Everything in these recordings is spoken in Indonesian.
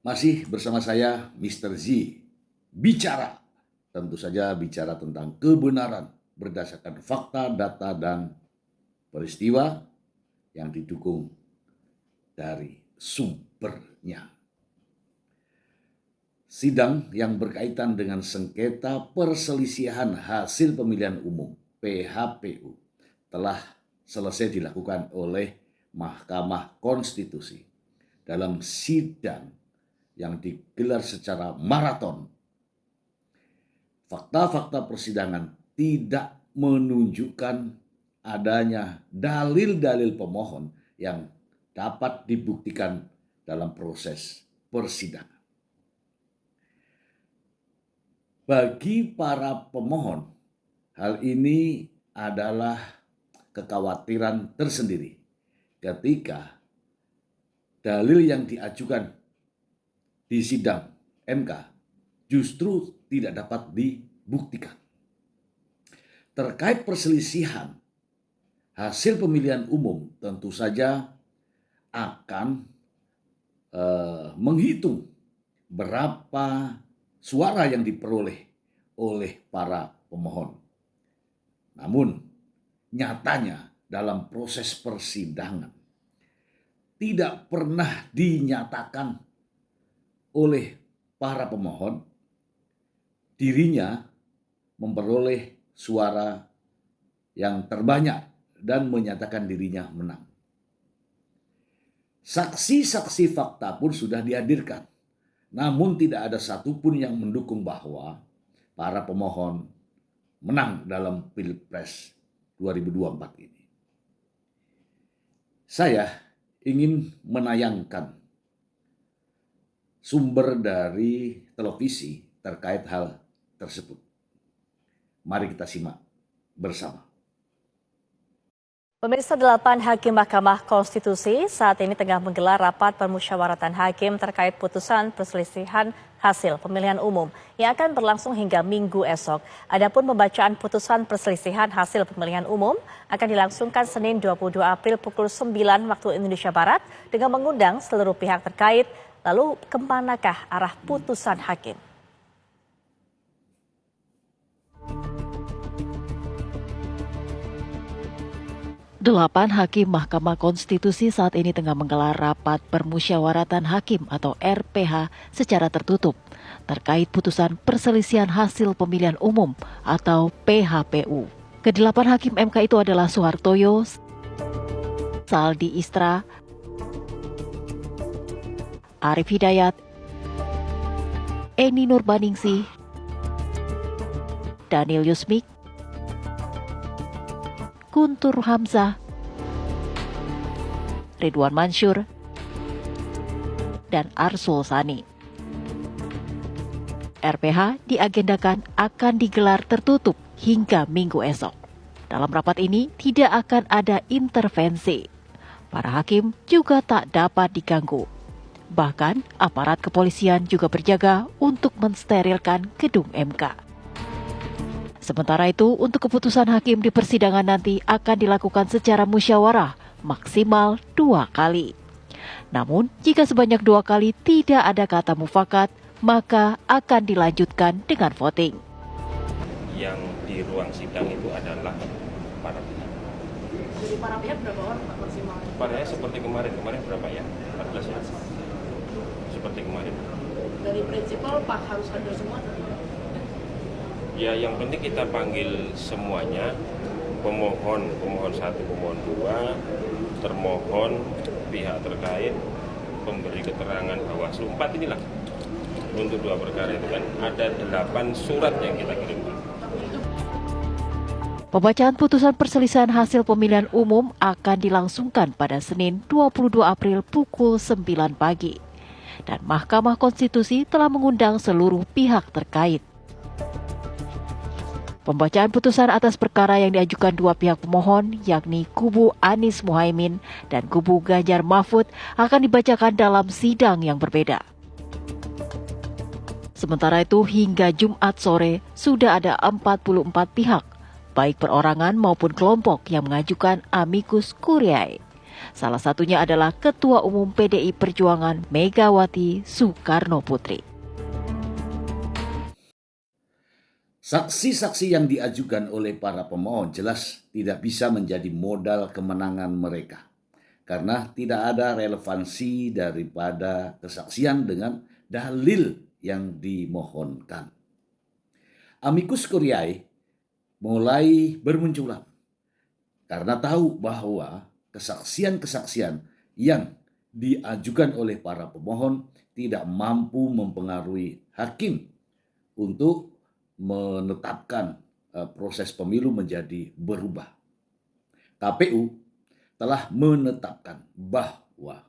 Masih bersama saya, Mr. Z. Bicara, tentu saja bicara tentang kebenaran berdasarkan fakta, data, dan peristiwa yang didukung dari sumbernya. Sidang yang berkaitan dengan sengketa perselisihan hasil pemilihan umum (PHPU) telah selesai dilakukan oleh Mahkamah Konstitusi dalam sidang yang digelar secara maraton. Fakta-fakta persidangan tidak menunjukkan adanya dalil-dalil pemohon yang dapat dibuktikan dalam proses persidangan. Bagi para pemohon, hal ini adalah kekhawatiran tersendiri ketika dalil yang diajukan di sidang MK justru tidak dapat dibuktikan. Terkait perselisihan hasil pemilihan umum, tentu saja akan menghitung berapa suara yang diperoleh oleh para pemohon. Namun nyatanya dalam proses persidangan tidak pernah dinyatakan oleh para pemohon dirinya memperoleh suara yang terbanyak dan menyatakan dirinya menang. Saksi-saksi fakta pun sudah dihadirkan, namun tidak ada satupun yang mendukung bahwa para pemohon menang dalam Pilpres 2024 ini. Saya ingin menayangkan sumber dari televisi terkait hal tersebut. Mari kita simak bersama. Pemirsa, 8 hakim Mahkamah Konstitusi saat ini tengah menggelar rapat permusyawaratan hakim terkait putusan perselisihan hasil pemilihan umum yang akan berlangsung hingga Minggu esok. Adapun pembacaan putusan perselisihan hasil pemilihan umum akan dilangsungkan Senin 22 April pukul 9 waktu Indonesia Barat dengan mengundang seluruh pihak terkait. Lalu kemanakah arah putusan hakim? Delapan hakim Mahkamah Konstitusi saat ini tengah menggelar rapat permusyawaratan hakim atau RPH secara tertutup terkait putusan perselisihan hasil pemilihan umum atau PHPU. Kedelapan hakim MK itu adalah Soehartoyo, Saldi Isra, Arief Hidayat, Eni Nurbaningsih, Daniel Yusmik, Guntur Hamzah, Ridwan Mansur, dan Arsul Sani. RPH diagendakan akan digelar tertutup hingga Minggu esok. Dalam rapat ini tidak akan ada intervensi. Para hakim juga tak dapat diganggu. Bahkan aparat kepolisian juga berjaga untuk mensterilkan gedung MK. Sementara itu, untuk keputusan hakim di persidangan nanti akan dilakukan secara musyawarah maksimal 2 kali. Namun, jika sebanyak 2 kali tidak ada kata mufakat, maka akan dilanjutkan dengan voting. Yang di ruang sidang itu adalah para pihak. Jadi para pihak berapa orang Pak maksimal? Parahnya seperti kemarin berapa ya? 14 ya? Seperti kemarin. Dari prinsipal Pak harus hadir semua? Ya, yang penting kita panggil semuanya, pemohon 1, pemohon 2, termohon, pihak terkait, pemberi keterangan Bawaslu, 4 inilah. Untuk 2 perkara itu kan ada 8 surat yang kita kirimkan. Pembacaan putusan perselisihan hasil pemilihan umum akan dilangsungkan pada Senin 22 April pukul 9 pagi. Dan Mahkamah Konstitusi telah mengundang seluruh pihak terkait. Pembacaan putusan atas perkara yang diajukan 2 pihak pemohon, yakni kubu Anies Muhaimin dan kubu Ganjar Mahfud, akan dibacakan dalam sidang yang berbeda. Sementara itu, hingga Jumat sore sudah ada 44 pihak, baik perorangan maupun kelompok yang mengajukan amicus curiae. Salah satunya adalah Ketua Umum PDI Perjuangan Megawati Soekarno Putri. Saksi-saksi yang diajukan oleh para pemohon jelas tidak bisa menjadi modal kemenangan mereka karena tidak ada relevansi daripada kesaksian dengan dalil yang dimohonkan. Amicus curiae mulai bermunculan karena tahu bahwa kesaksian-kesaksian yang diajukan oleh para pemohon tidak mampu mempengaruhi hakim untuk menetapkan proses pemilu menjadi berubah. KPU telah menetapkan bahwa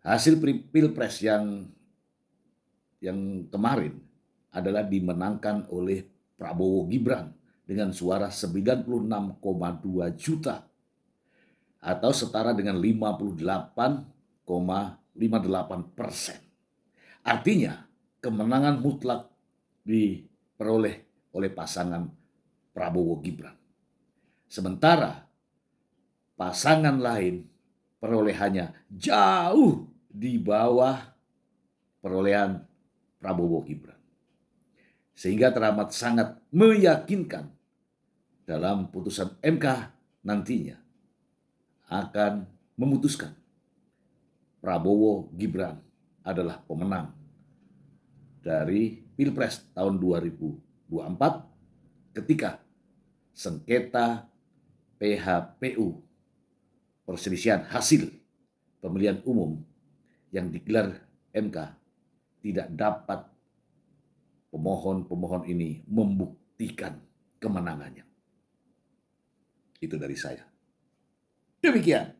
hasil Pilpres yang kemarin adalah dimenangkan oleh Prabowo Gibran dengan suara 96,2 juta atau setara dengan 58,58%. Artinya kemenangan mutlak diperoleh oleh pasangan Prabowo Gibran. Sementara pasangan lain perolehannya jauh di bawah perolehan Prabowo Gibran. Sehingga teramat sangat meyakinkan dalam putusan MK nantinya akan memutuskan Prabowo Gibran adalah pemenang dari Pilpres tahun 2024 ketika sengketa PHPU perselisihan hasil pemilihan umum yang digelar MK tidak dapat pemohon-pemohon ini membuktikan kemenangannya. Itu dari saya. Demikian.